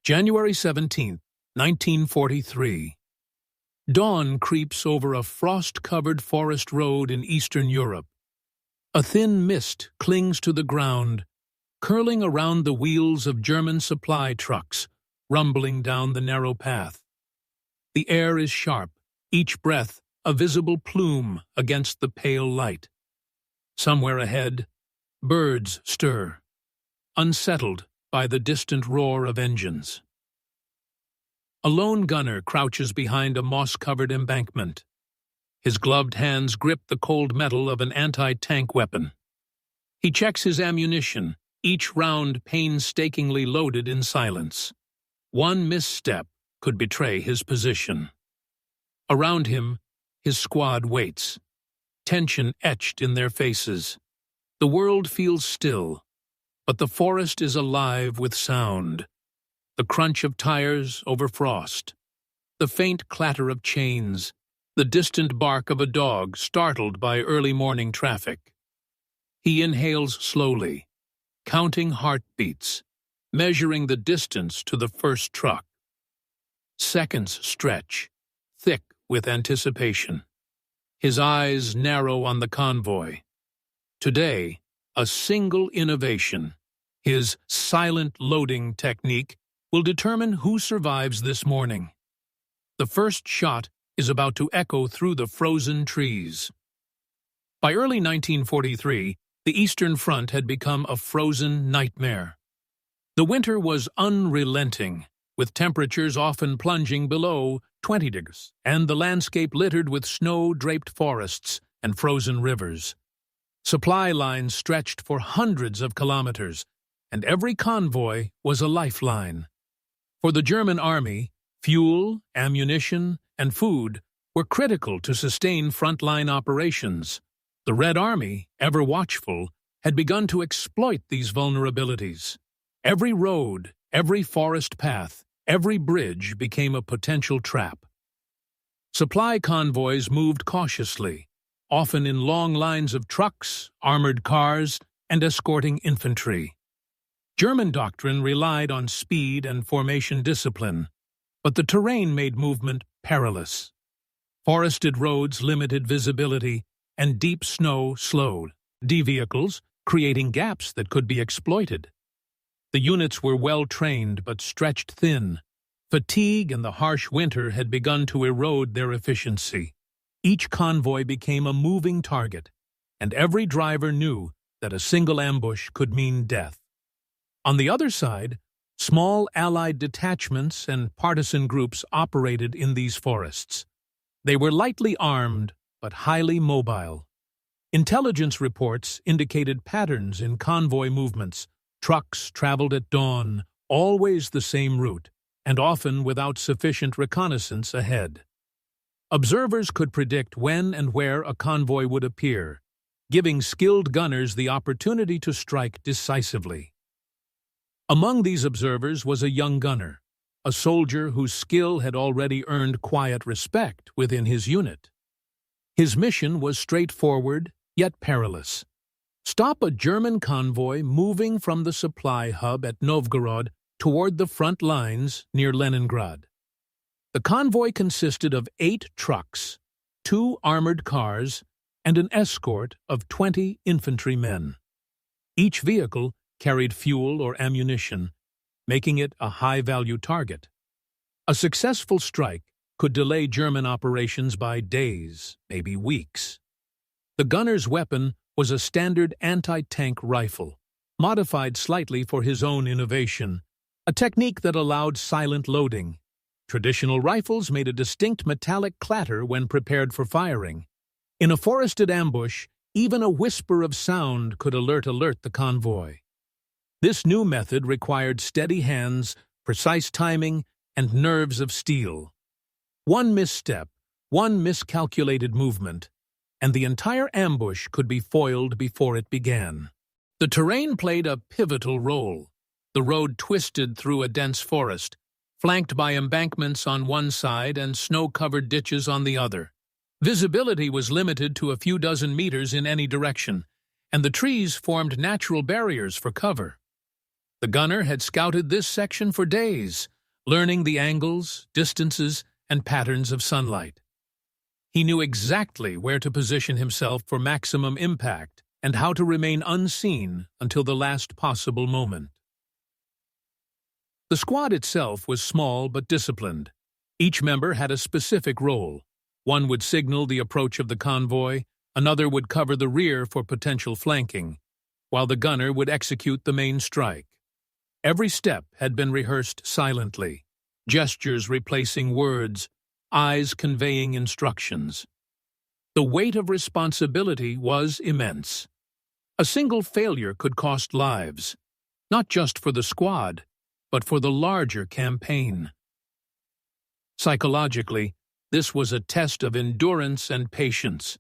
January 17, 1943. Dawn creeps over a frost-covered forest road in Eastern Europe. A thin mist clings to the ground, curling around the wheels of German supply trucks, rumbling down the narrow path. The air is sharp, each breath a visible plume against the pale light. Somewhere ahead, birds stir, unsettled by the distant roar of engines. A lone gunner crouches behind a moss-covered embankment. His gloved hands grip the cold metal of an anti-tank weapon. He checks his ammunition, each round painstakingly loaded in silence. One misstep could betray his position. Around him, his squad waits, tension etched in their faces. The world feels still, but the forest is alive with sound. The crunch of tires over frost, the faint clatter of chains, the distant bark of a dog startled by early morning traffic. He inhales slowly, counting heartbeats, measuring the distance to the first truck. Seconds stretch, thick with anticipation. His eyes narrow on the convoy. Today, a single innovation, his silent loading technique, will determine who survives this morning. The first shot is about to echo through the frozen trees. By early 1943, the Eastern Front had become a frozen nightmare. The winter was unrelenting, with temperatures often plunging below 20 degrees, and the landscape littered with snow-draped forests and frozen rivers. Supply lines stretched for hundreds of kilometers, and every convoy was a lifeline. For the German army, fuel, ammunition, and food were critical to sustain frontline operations. The Red Army, ever watchful, had begun to exploit these vulnerabilities. Every road, every forest path, every bridge became a potential trap. Supply convoys moved cautiously, often in long lines of trucks, armored cars, and escorting infantry. German doctrine relied on speed and formation discipline, but the terrain made movement perilous. Forested roads limited visibility, and deep snow slowed vehicles, creating gaps that could be exploited. The units were well-trained but stretched thin. Fatigue and the harsh winter had begun to erode their efficiency. Each convoy became a moving target, and every driver knew that a single ambush could mean death. On the other side, small Allied detachments and partisan groups operated in these forests. They were lightly armed but highly mobile. Intelligence reports indicated patterns in convoy movements. Trucks traveled at dawn, always the same route, and often without sufficient reconnaissance ahead. Observers could predict when and where a convoy would appear, giving skilled gunners the opportunity to strike decisively. Among these observers was a young gunner, a soldier whose skill had already earned quiet respect within his unit. His mission was straightforward, yet perilous. Stop a German convoy moving from the supply hub at Novgorod toward the front lines near Leningrad. The convoy consisted of 8 trucks, 2 armored cars, and an escort of 20 infantrymen. Each vehicle carried fuel or ammunition, making it a high-value target. A successful strike could delay German operations by days, maybe weeks. The gunner's weapon was a standard anti-tank rifle, modified slightly for his own innovation, a technique that allowed silent loading. Traditional rifles made a distinct metallic clatter when prepared for firing. In a forested ambush, even a whisper of sound could alert the convoy. This new method required steady hands, precise timing, and nerves of steel. One misstep, one miscalculated movement, and the entire ambush could be foiled before it began. The terrain played a pivotal role. The road twisted through a dense forest, flanked by embankments on one side and snow-covered ditches on the other. Visibility was limited to a few dozen meters in any direction, and the trees formed natural barriers for cover. The gunner had scouted this section for days, learning the angles, distances, and patterns of sunlight. He knew exactly where to position himself for maximum impact and how to remain unseen until the last possible moment. The squad itself was small but disciplined. Each member had a specific role. One would signal the approach of the convoy, another would cover the rear for potential flanking, while the gunner would execute the main strike. Every step had been rehearsed silently, gestures replacing words, eyes conveying instructions. The weight of responsibility was immense. A single failure could cost lives, not just for the squad, but for the larger campaign. Psychologically, this was a test of endurance and patience.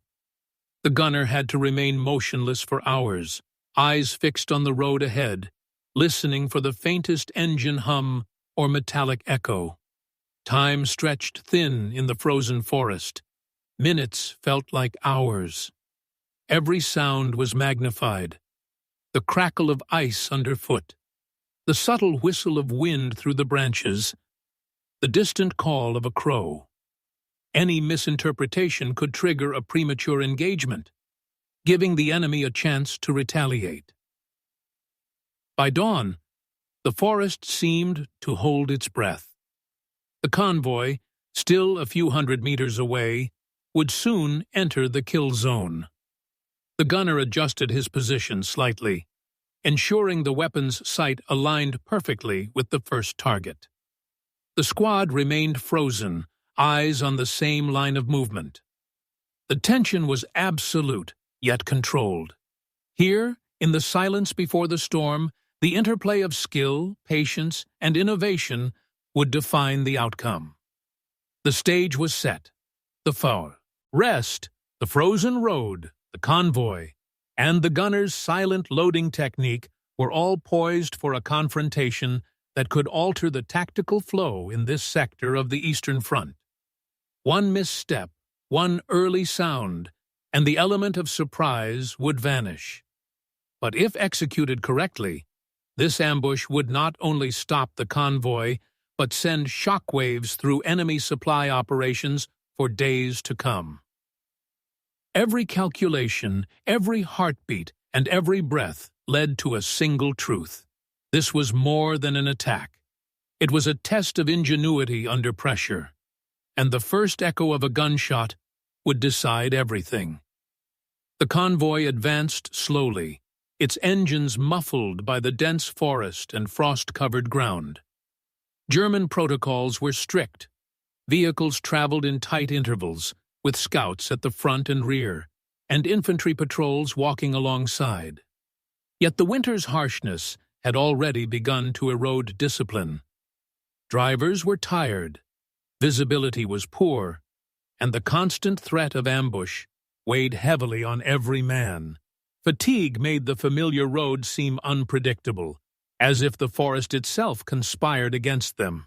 The gunner had to remain motionless for hours, eyes fixed on the road ahead, listening for the faintest engine hum or metallic echo. Time stretched thin in the frozen forest. Minutes felt like hours. Every sound was magnified. The crackle of ice underfoot, the subtle whistle of wind through the branches, the distant call of a crow. Any misinterpretation could trigger a premature engagement, giving the enemy a chance to retaliate. By dawn, the forest seemed to hold its breath. The convoy, still a few hundred meters away, would soon enter the kill zone. The gunner adjusted his position slightly, ensuring the weapon's sight aligned perfectly with the first target. The squad remained frozen, eyes on the same line of movement. The tension was absolute, yet controlled. Here, in the silence before the storm, the interplay of skill, patience, and innovation would define the outcome. The stage was set. The foe, rest, the frozen road, the convoy, and the gunner's silent loading technique were all poised for a confrontation that could alter the tactical flow in this sector of the Eastern Front. One misstep, one early sound, and the element of surprise would vanish. But if executed correctly, this ambush would not only stop the convoy, but send shockwaves through enemy supply operations for days to come. Every calculation, every heartbeat, and every breath led to a single truth. This was more than an attack. It was a test of ingenuity under pressure, and the first echo of a gunshot would decide everything. The convoy advanced slowly, its engines muffled by the dense forest and frost-covered ground. German protocols were strict. Vehicles traveled in tight intervals, with scouts at the front and rear, and infantry patrols walking alongside. Yet the winter's harshness had already begun to erode discipline. Drivers were tired, visibility was poor, and the constant threat of ambush weighed heavily on every man. Fatigue made the familiar road seem unpredictable, as if the forest itself conspired against them.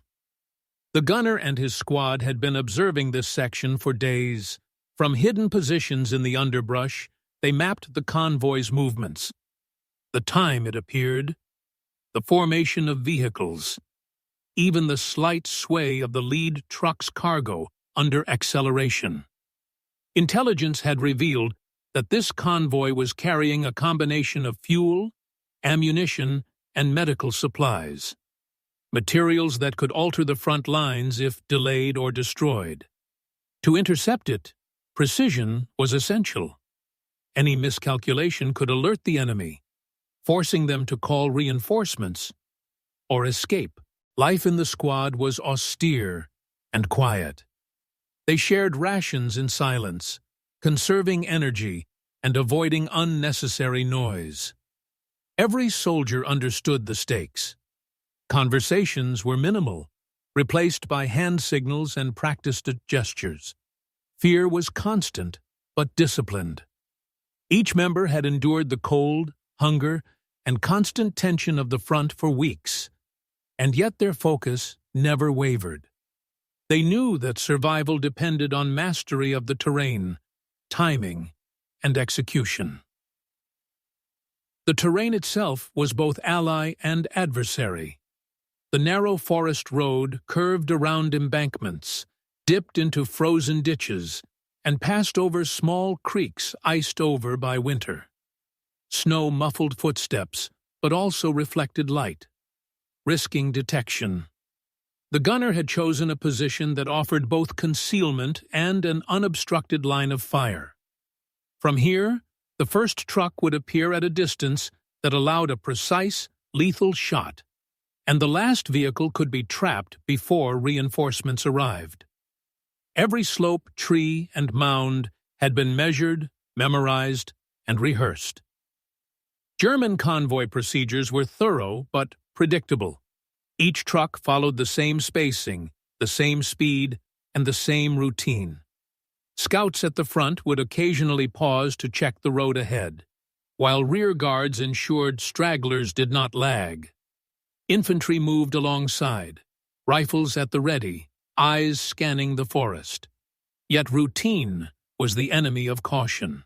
The gunner and his squad had been observing this section for days. From hidden positions in the underbrush, they mapped the convoy's movements. The time, it appeared, the formation of vehicles, even the slight sway of the lead truck's cargo under acceleration. Intelligence had revealed that this convoy was carrying a combination of fuel, ammunition, and medical supplies, materials that could alter the front lines if delayed or destroyed. To intercept it, precision was essential. Any miscalculation could alert the enemy, forcing them to call reinforcements or escape. Life in the squad was austere and quiet. They shared rations in silence, conserving energy and avoiding unnecessary noise. Every soldier understood the stakes. Conversations were minimal, replaced by hand signals and practiced gestures. Fear was constant, but disciplined. Each member had endured the cold, hunger, and constant tension of the front for weeks, and yet their focus never wavered. They knew that survival depended on mastery of the terrain, timing, and execution. The terrain itself was both ally and adversary. The narrow forest road curved around embankments, dipped into frozen ditches, and passed over small creeks iced over by winter. Snow muffled footsteps, but also reflected light, risking detection. The gunner had chosen a position that offered both concealment and an unobstructed line of fire. From here, the first truck would appear at a distance that allowed a precise, lethal shot, and the last vehicle could be trapped before reinforcements arrived. Every slope, tree, and mound had been measured, memorized, and rehearsed. German convoy procedures were thorough but predictable. Each truck followed the same spacing, the same speed, and the same routine. Scouts at the front would occasionally pause to check the road ahead, while rear guards ensured stragglers did not lag. Infantry moved alongside, rifles at the ready, eyes scanning the forest. Yet routine was the enemy of caution.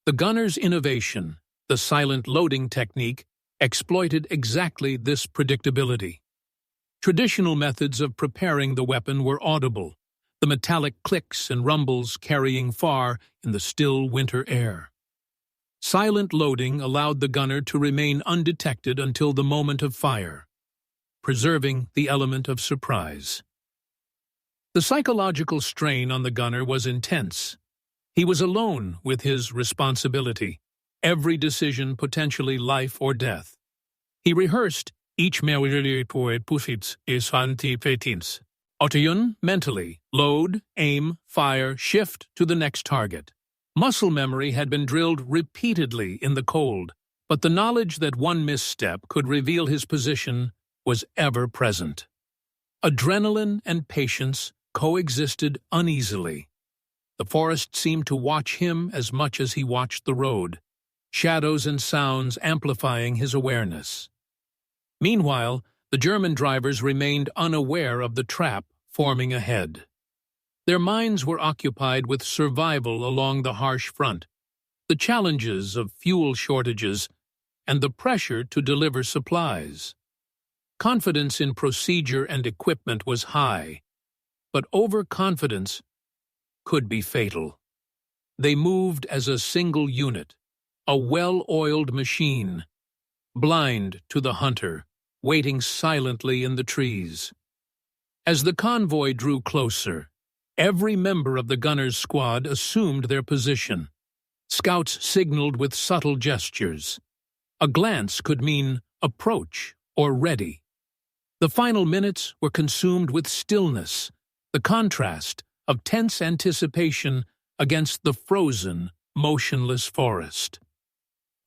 The gunner's innovation, the silent loading technique, exploited exactly this predictability. Traditional methods of preparing the weapon were audible, the metallic clicks and rumbles carrying far in the still winter air. Silent loading allowed the gunner to remain undetected until the moment of fire, preserving the element of surprise. The psychological strain on the gunner was intense. He was alone with his responsibility, every decision potentially life or death. He rehearsed each mentally, load, aim, fire, shift to the next target. Muscle memory had been drilled repeatedly in the cold, but the knowledge that one misstep could reveal his position was ever present. Adrenaline and patience coexisted uneasily. The forest seemed to watch him as much as he watched the road, shadows and sounds amplifying his awareness. Meanwhile, the German drivers remained unaware of the trap forming ahead. Their minds were occupied with survival along the harsh front, the challenges of fuel shortages, and the pressure to deliver supplies. Confidence in procedure and equipment was high, but overconfidence could be fatal. They moved as a single unit, a well-oiled machine, blind to the hunter, waiting silently in the trees. As the convoy drew closer, every member of the gunner's squad assumed their position. Scouts signaled with subtle gestures. A glance could mean approach or ready. The final minutes were consumed with stillness, the contrast of tense anticipation against the frozen, motionless forest.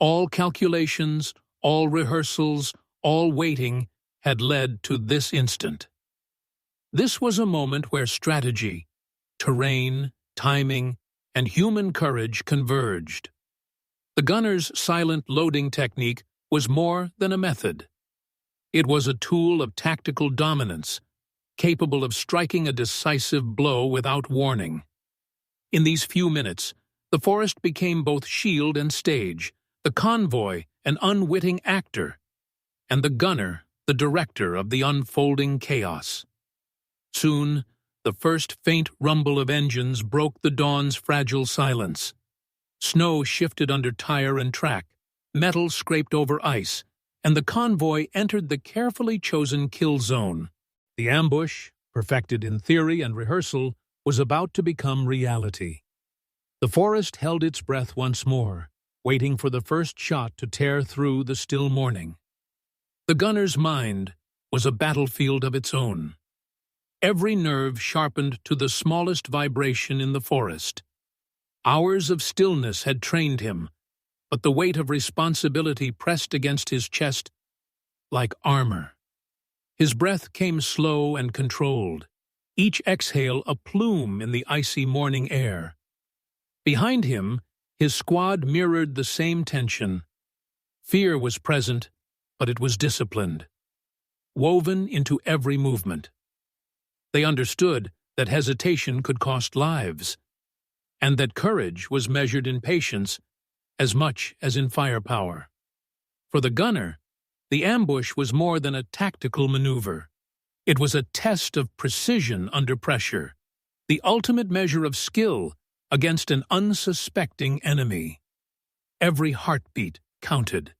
All calculations, all rehearsals, all waiting had led to this instant. This was a moment where strategy, terrain, timing, and human courage converged. The gunner's silent loading technique was more than a method. It was a tool of tactical dominance, capable of striking a decisive blow without warning. In these few minutes, the forest became both shield and stage, the convoy an unwitting actor, and the gunner the director of the unfolding chaos. Soon, the first faint rumble of engines broke the dawn's fragile silence. Snow shifted under tire and track, metal scraped over ice, and the convoy entered the carefully chosen kill zone. The ambush, perfected in theory and rehearsal, was about to become reality. The forest held its breath once more, waiting for the first shot to tear through the still morning. The gunner's mind was a battlefield of its own. Every nerve sharpened to the smallest vibration in the forest. Hours of stillness had trained him, but the weight of responsibility pressed against his chest like armor. His breath came slow and controlled, each exhale a plume in the icy morning air. Behind him, his squad mirrored the same tension. Fear was present, but it was disciplined, woven into every movement. They understood that hesitation could cost lives, and that courage was measured in patience as much as in firepower. For the gunner, the ambush was more than a tactical maneuver. It was a test of precision under pressure, the ultimate measure of skill against an unsuspecting enemy. Every heartbeat counted.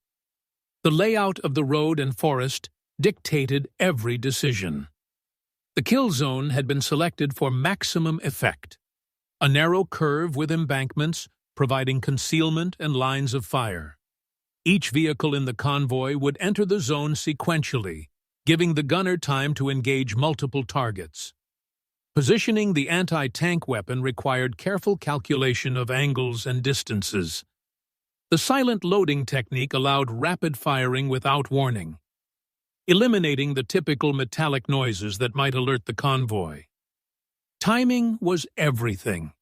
The layout of the road and forest dictated every decision. The kill zone had been selected for maximum effect, a narrow curve with embankments providing concealment and lines of fire. Each vehicle in the convoy would enter the zone sequentially, giving the gunner time to engage multiple targets. Positioning the anti-tank weapon required careful calculation of angles and distances. The silent loading technique allowed rapid firing without warning, eliminating the typical metallic noises that might alert the convoy. Timing was everything.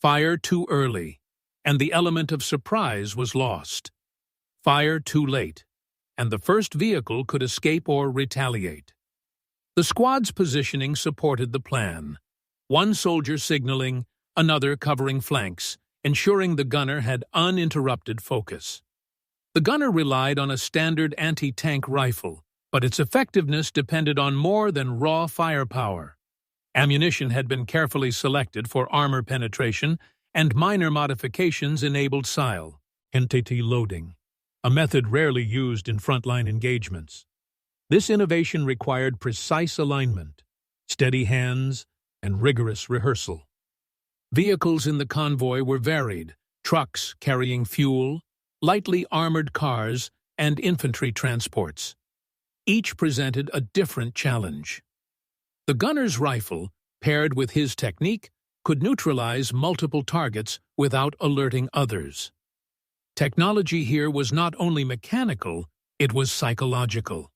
Fire too early, and the element of surprise was lost. Fire too late, and the first vehicle could escape or retaliate. The squad's positioning supported the plan. One soldier signaling, another covering flanks, ensuring the gunner had uninterrupted focus. The gunner relied on a standard anti-tank rifle, but its effectiveness depended on more than raw firepower. Ammunition had been carefully selected for armor penetration, and minor modifications enabled SILE, entity loading, a method rarely used in frontline engagements. This innovation required precise alignment, steady hands, and rigorous rehearsal. Vehicles in the convoy were varied: trucks carrying fuel, lightly armored cars, and infantry transports. Each presented a different challenge. The gunner's rifle, paired with his technique, could neutralize multiple targets without alerting others. Technology here was not only mechanical, it was psychological.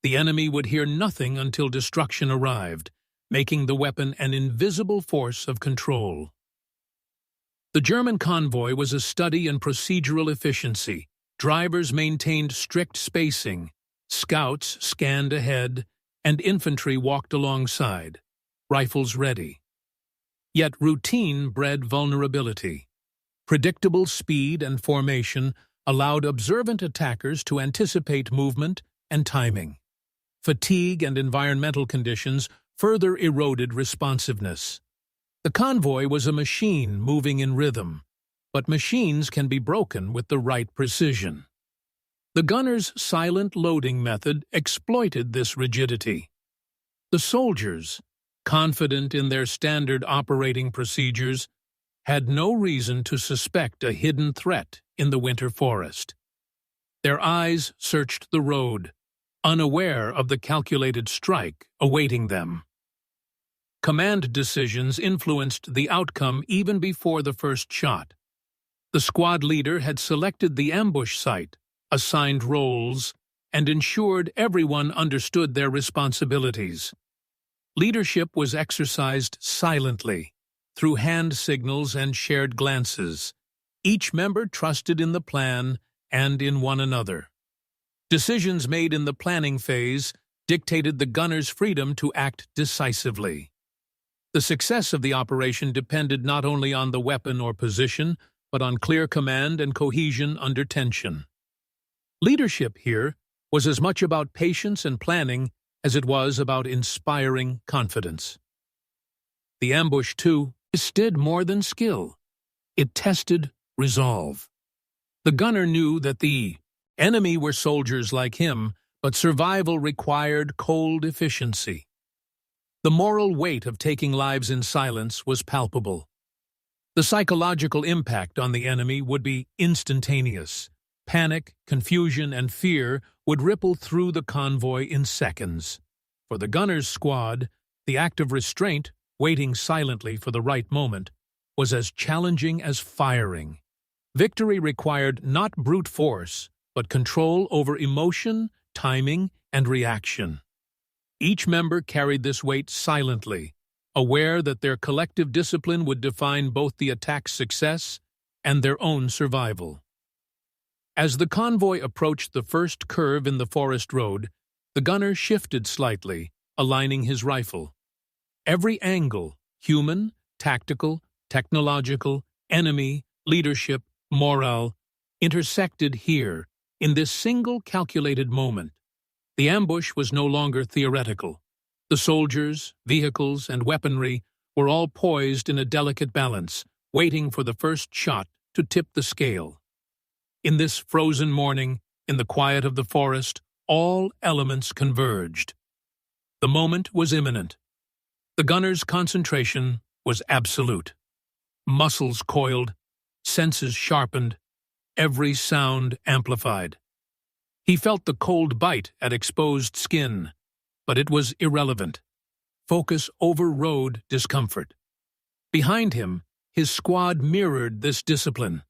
The enemy would hear nothing until destruction arrived, making the weapon an invisible force of control. The German convoy was a study in procedural efficiency. Drivers maintained strict spacing, scouts scanned ahead, and infantry walked alongside, rifles ready. Yet routine bred vulnerability. Predictable speed and formation allowed observant attackers to anticipate movement and timing. Fatigue and environmental conditions further eroded responsiveness. The convoy was a machine moving in rhythm, but machines can be broken with the right precision. The gunner's silent loading method exploited this rigidity. The soldiers, confident in their standard operating procedures, had no reason to suspect a hidden threat in the winter forest. Their eyes searched the road, unaware of the calculated strike awaiting them. Command decisions influenced the outcome even before the first shot. The squad leader had selected the ambush site, assigned roles, and ensured everyone understood their responsibilities. Leadership was exercised silently, through hand signals and shared glances. Each member trusted in the plan and in one another. Decisions made in the planning phase dictated the gunner's freedom to act decisively. The success of the operation depended not only on the weapon or position, but on clear command and cohesion under tension. Leadership here was as much about patience and planning as it was about inspiring confidence. The ambush, too, did more than skill. It tested resolve. The gunner knew that the enemy were soldiers like him, but survival required cold efficiency. The moral weight of taking lives in silence was palpable. The psychological impact on the enemy would be instantaneous. Panic, confusion, and fear would ripple through the convoy in seconds. For the gunner's squad, the act of restraint, waiting silently for the right moment, was as challenging as firing. Victory required not brute force, but control over emotion, timing, and reaction. Each member carried this weight silently, aware that their collective discipline would define both the attack's success and their own survival. As the convoy approached the first curve in the forest road, the gunner shifted slightly, aligning his rifle. Every angle, human, tactical, technological, enemy, leadership, morale, intersected here in this single calculated moment. The ambush was no longer theoretical. The soldiers, vehicles, and weaponry were all poised in a delicate balance, waiting for the first shot to tip the scale. In this frozen morning, in the quiet of the forest, all elements converged. The moment was imminent. The gunner's concentration was absolute. Muscles coiled, senses sharpened, every sound amplified. He felt the cold bite at exposed skin, but it was irrelevant. Focus overrode discomfort. Behind him, his squad mirrored this discipline,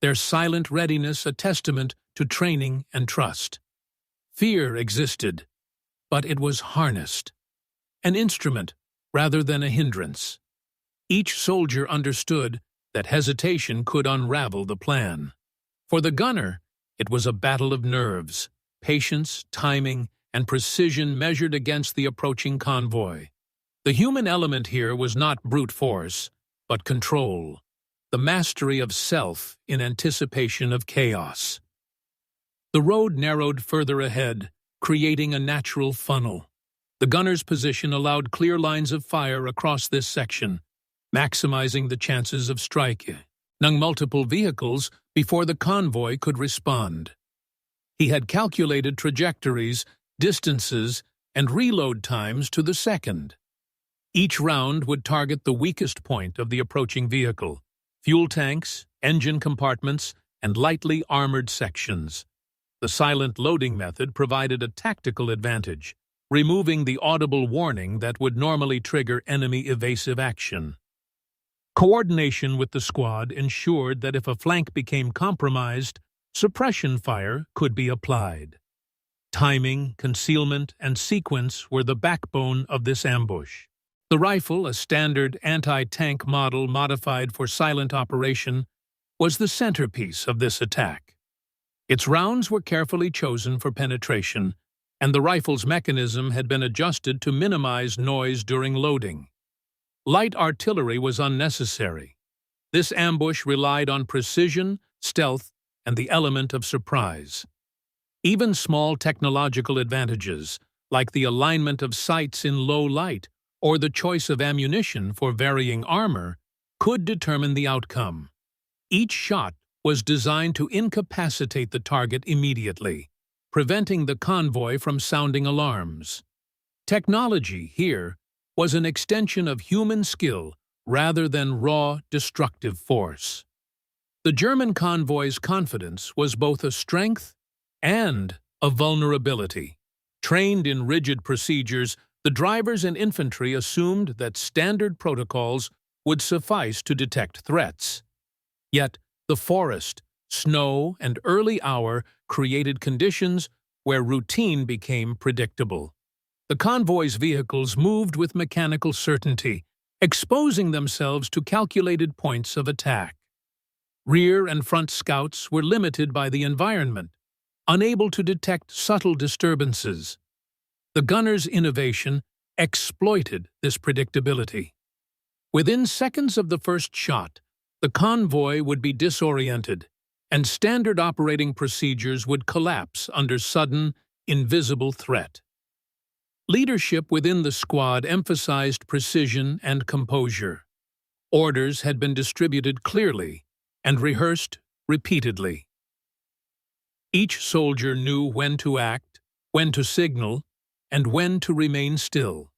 their silent readiness a testament to training and trust. Fear existed, but it was harnessed, an instrument rather than a hindrance. Each soldier understood that hesitation could unravel the plan. For the gunner, it was a battle of nerves, patience, timing, and precision measured against the approaching convoy. The human element here was not brute force, but control, the mastery of self in anticipation of chaos. The road narrowed further ahead, creating a natural funnel. The gunner's position allowed clear lines of fire across this section, maximizing the chances of striking multiple vehicles before the convoy could respond. He had calculated trajectories, distances, and reload times to the second. Each round would target the weakest point of the approaching vehicle: fuel tanks, engine compartments, and lightly armored sections. The silent loading method provided a tactical advantage, removing the audible warning that would normally trigger enemy evasive action. Coordination with the squad ensured that if a flank became compromised, suppression fire could be applied. Timing, concealment, and sequence were the backbone of this ambush. The rifle, a standard anti-tank model modified for silent operation, was the centerpiece of this attack. Its rounds were carefully chosen for penetration, and the rifle's mechanism had been adjusted to minimize noise during loading. Light artillery was unnecessary. This ambush relied on precision, stealth, and the element of surprise. Even small technological advantages, like the alignment of sights in low light or the choice of ammunition for varying armor, could determine the outcome. Each shot was designed to incapacitate the target immediately, preventing the convoy from sounding alarms. Technology here was an extension of human skill rather than raw, destructive force. The German convoy's confidence was both a strength and a vulnerability. Trained in rigid procedures, the drivers and infantry assumed that standard protocols would suffice to detect threats. Yet, the forest, snow, and early hour created conditions where routine became predictable. The convoy's vehicles moved with mechanical certainty, exposing themselves to calculated points of attack. Rear and front scouts were limited by the environment, unable to detect subtle disturbances. The gunner's innovation exploited this predictability. Within seconds of the first shot, the convoy would be disoriented, and standard operating procedures would collapse under sudden, invisible threat. Leadership within the squad emphasized precision and composure. Orders had been distributed clearly and rehearsed repeatedly. Each soldier knew when to act, when to signal, and when to remain still.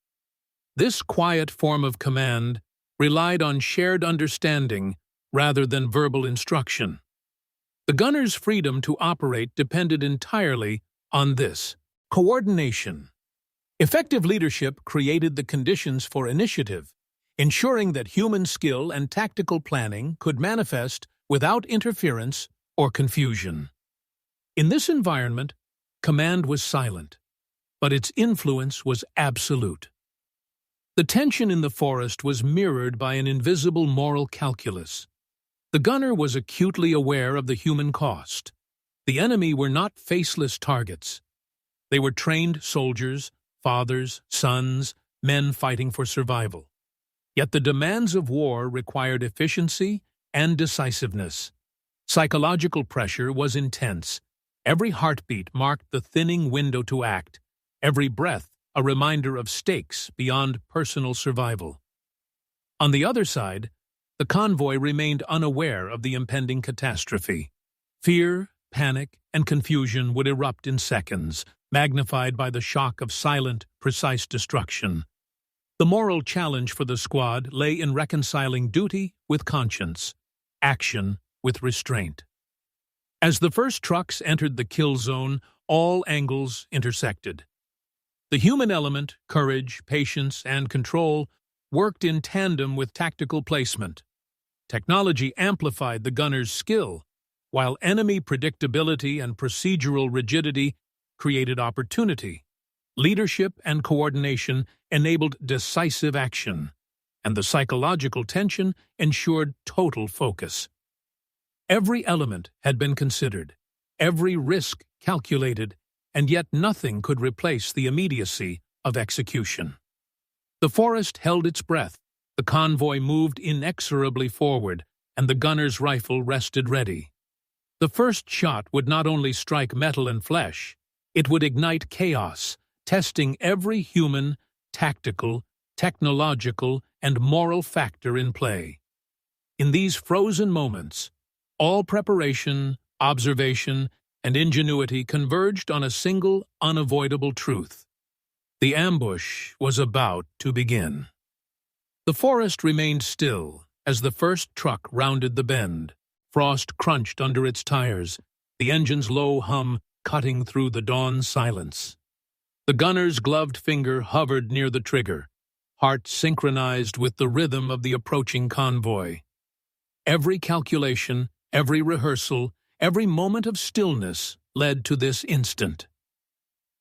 This quiet form of command relied on shared understanding rather than verbal instruction. The gunner's freedom to operate depended entirely on this coordination. Effective leadership created the conditions for initiative, ensuring that human skill and tactical planning could manifest without interference or confusion. In this environment, command was silent, but its influence was absolute. The tension in the forest was mirrored by an invisible moral calculus. The gunner was acutely aware of the human cost. The enemy were not faceless targets. They were trained soldiers, fathers, sons, men fighting for survival. Yet the demands of war required efficiency and decisiveness. Psychological pressure was intense. Every heartbeat marked the thinning window to act, every breath a reminder of stakes beyond personal survival. On the other side, the convoy remained unaware of the impending catastrophe. Fear, panic, and confusion would erupt in seconds, magnified by the shock of silent, precise destruction. The moral challenge for the squad lay in reconciling duty with conscience, action with restraint. As the first trucks entered the kill zone, all angles intersected. The human element, courage, patience, and control worked in tandem with tactical placement. Technology amplified the gunner's skill, while enemy predictability and procedural rigidity created opportunity. Leadership and coordination enabled decisive action, and the psychological tension ensured total focus. Every element had been considered, every risk calculated, and yet nothing could replace the immediacy of execution. The forest held its breath, the convoy moved inexorably forward, and the gunner's rifle rested ready. The first shot would not only strike metal and flesh, it would ignite chaos, testing every human, tactical, technological, and moral factor in play. In these frozen moments, all preparation, observation, and ingenuity converged on a single, unavoidable truth. The ambush was about to begin. The forest remained still as the first truck rounded the bend. Frost crunched under its tires, the engine's low hum cutting through the dawn silence. The gunner's gloved finger hovered near the trigger, heart synchronized with the rhythm of the approaching convoy. Every calculation, every rehearsal, every moment of stillness led to this instant.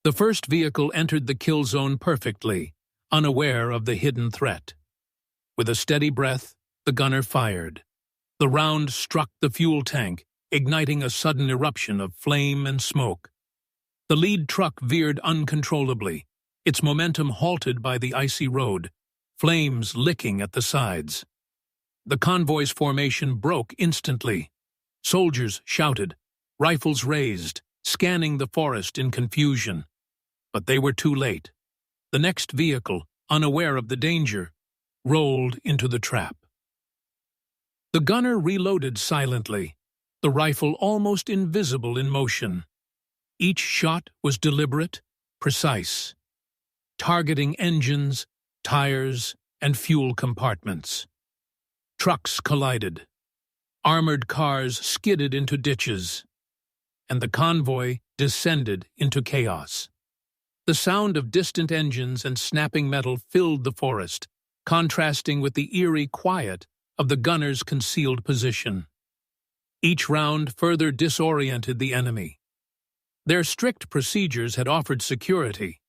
The first vehicle entered the kill zone perfectly, unaware of the hidden threat. With a steady breath, the gunner fired. The round struck the fuel tank, igniting a sudden eruption of flame and smoke. The lead truck veered uncontrollably, its momentum halted by the icy road, flames licking at the sides. The convoy's formation broke instantly. Soldiers shouted, rifles raised, scanning the forest in confusion. But they were too late. The next vehicle, unaware of the danger, rolled into the trap. The gunner reloaded silently, the rifle almost invisible in motion. Each shot was deliberate, precise, targeting engines, tires, and fuel compartments. Trucks collided. Armored cars skidded into ditches, and the convoy descended into chaos. The sound of distant engines and snapping metal filled the forest, contrasting with the eerie quiet of the gunner's concealed position. Each round further disoriented the enemy. Their strict procedures had offered security,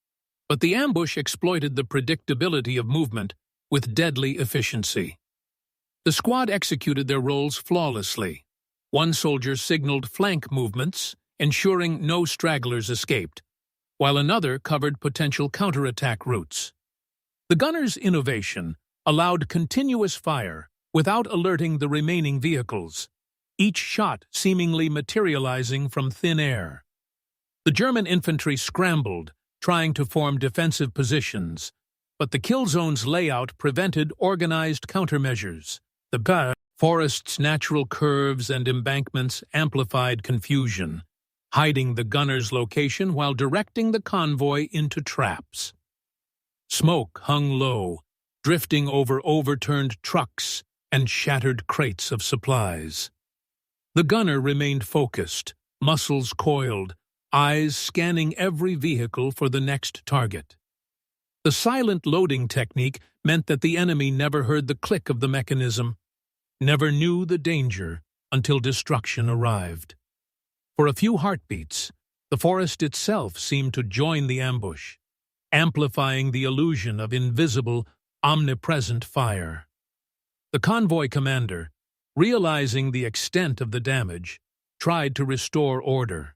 but the ambush exploited the predictability of movement with deadly efficiency. The squad executed their roles flawlessly. One soldier signaled flank movements, ensuring no stragglers escaped, while another covered potential counterattack routes. The gunner's innovation allowed continuous fire without alerting the remaining vehicles, each shot seemingly materializing from thin air. The German infantry scrambled, trying to form defensive positions, but the kill zone's layout prevented organized countermeasures. The forest's natural curves and embankments amplified confusion, hiding the gunner's location while directing the convoy into traps. Smoke hung low, drifting over overturned trucks and shattered crates of supplies. The gunner remained focused, muscles coiled, eyes scanning every vehicle for the next target. The silent loading technique meant that the enemy never heard the click of the mechanism, never knew the danger until destruction arrived. For a few heartbeats, the forest itself seemed to join the ambush, amplifying the illusion of invisible, omnipresent fire. The convoy commander, realizing the extent of the damage, tried to restore order.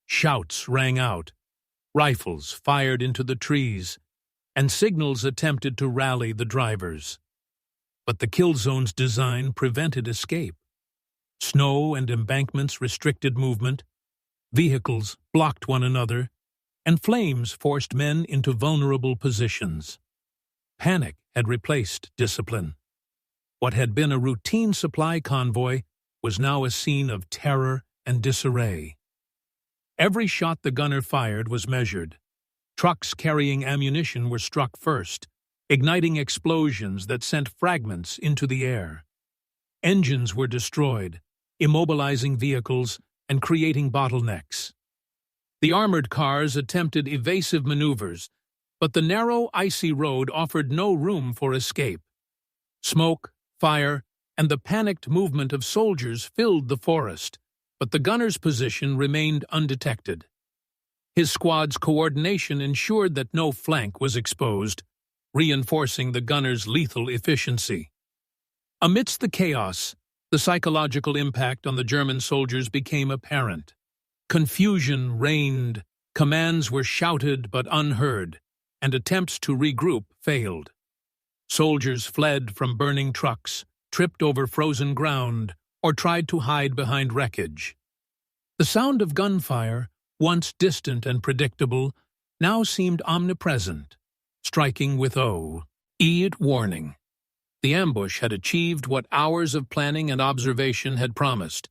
Shouts rang out, rifles fired into the trees, and signals attempted to rally the drivers. But the kill zone's design prevented escape. Snow and embankments restricted movement, vehicles blocked one another, and flames forced men into vulnerable positions. Panic had replaced discipline. What had been a routine supply convoy was now a scene of terror and disarray. Every shot the gunner fired was measured. Trucks carrying ammunition were struck first, igniting explosions that sent fragments into the air. Engines were destroyed, immobilizing vehicles and creating bottlenecks. The armored cars attempted evasive maneuvers, but the narrow, icy road offered no room for escape. Smoke, fire, and the panicked movement of soldiers filled the forest, but the gunner's position remained undetected. His squad's coordination ensured that no flank was exposed, reinforcing the gunner's lethal efficiency. Amidst the chaos, the psychological impact on the German soldiers became apparent. Confusion reigned, commands were shouted but unheard, and attempts to regroup failed. Soldiers fled from burning trucks, tripped over frozen ground, or tried to hide behind wreckage. The sound of gunfire, once distant and predictable, now seemed omnipresent, striking with warning. The ambush had achieved what hours of planning and observation had promised: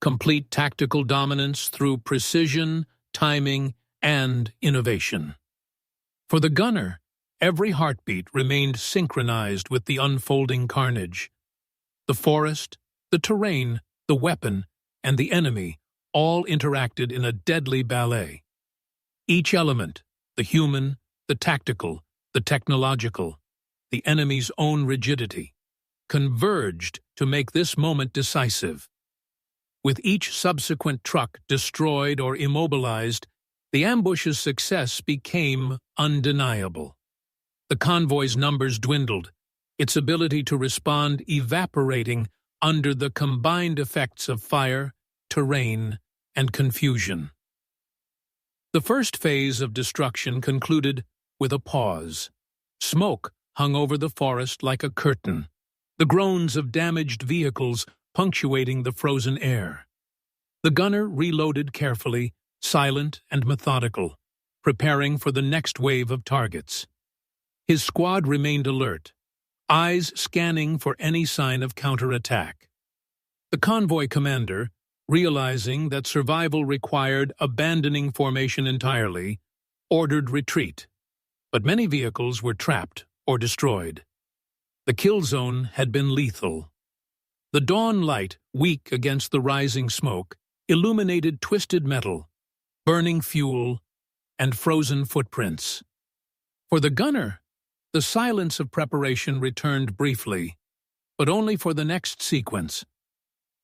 complete tactical dominance through precision, timing, and innovation. For the gunner, every heartbeat remained synchronized with the unfolding carnage. The forest, the terrain, the weapon, and the enemy all interacted in a deadly ballet. Each element, the human, the tactical, the technological, the enemy's own rigidity, converged to make this moment decisive. With each subsequent truck destroyed or immobilized, the ambush's success became undeniable. The convoy's numbers dwindled, its ability to respond evaporating under the combined effects of fire, terrain, and confusion. The first phase of destruction concluded with a pause. Smoke hung over the forest like a curtain, the groans of damaged vehicles punctuating the frozen air. The gunner reloaded carefully, silent and methodical, preparing for the next wave of targets. His squad remained alert, eyes scanning for any sign of counterattack. The convoy commander, realizing that survival required abandoning formation entirely, ordered retreat, but many vehicles were trapped or destroyed. The kill zone had been lethal. The dawn light, weak against the rising smoke, illuminated twisted metal, burning fuel, and frozen footprints. For the gunner, the silence of preparation returned briefly, but only for the next sequence.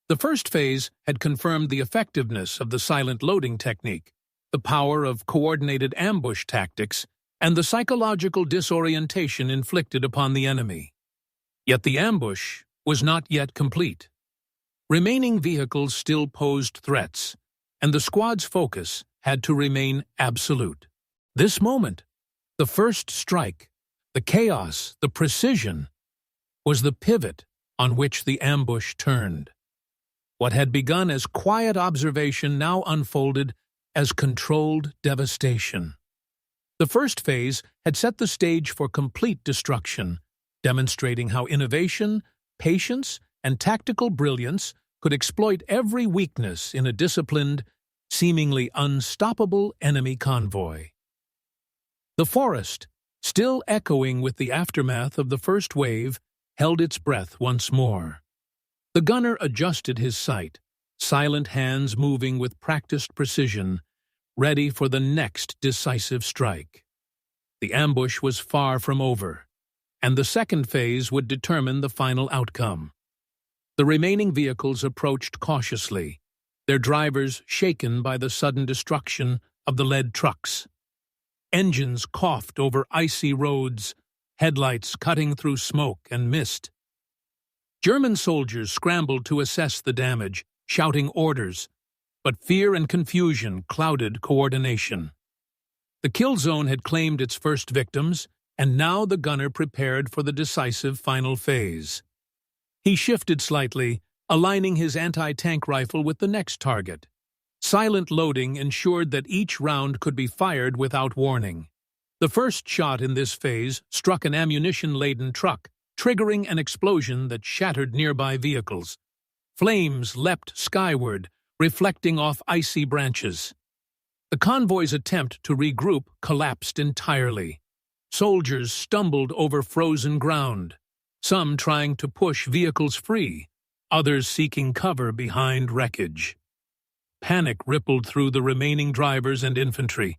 The first phase had confirmed the effectiveness of the silent loading technique, the power of coordinated ambush tactics, and the psychological disorientation inflicted upon the enemy. Yet the ambush was not yet complete. Remaining vehicles still posed threats, and the squad's focus had to remain absolute. This moment, the first strike, the chaos, the precision, was the pivot on which the ambush turned. What had begun as quiet observation now unfolded as controlled devastation. The first phase had set the stage for complete destruction, demonstrating how innovation, patience, and tactical brilliance could exploit every weakness in a disciplined, seemingly unstoppable enemy convoy. The forest, still echoing with the aftermath of the first wave, held its breath once more. The gunner adjusted his sight, silent hands moving with practiced precision, ready for the next decisive strike. The ambush was far from over, and the second phase would determine the final outcome. The remaining vehicles approached cautiously, their drivers shaken by the sudden destruction of the lead trucks. Engines coughed over icy roads, headlights cutting through smoke and mist. German soldiers scrambled to assess the damage, shouting orders, but fear and confusion clouded coordination. The kill zone had claimed its first victims, and now the gunner prepared for the decisive final phase. He shifted slightly, aligning his anti-tank rifle with the next target. Silent loading ensured that each round could be fired without warning. The first shot in this phase struck an ammunition-laden truck, triggering an explosion that shattered nearby vehicles. Flames leapt skyward, reflecting off icy branches. The convoy's attempt to regroup collapsed entirely. Soldiers stumbled over frozen ground, some trying to push vehicles free, others seeking cover behind wreckage. Panic rippled through the remaining drivers and infantry,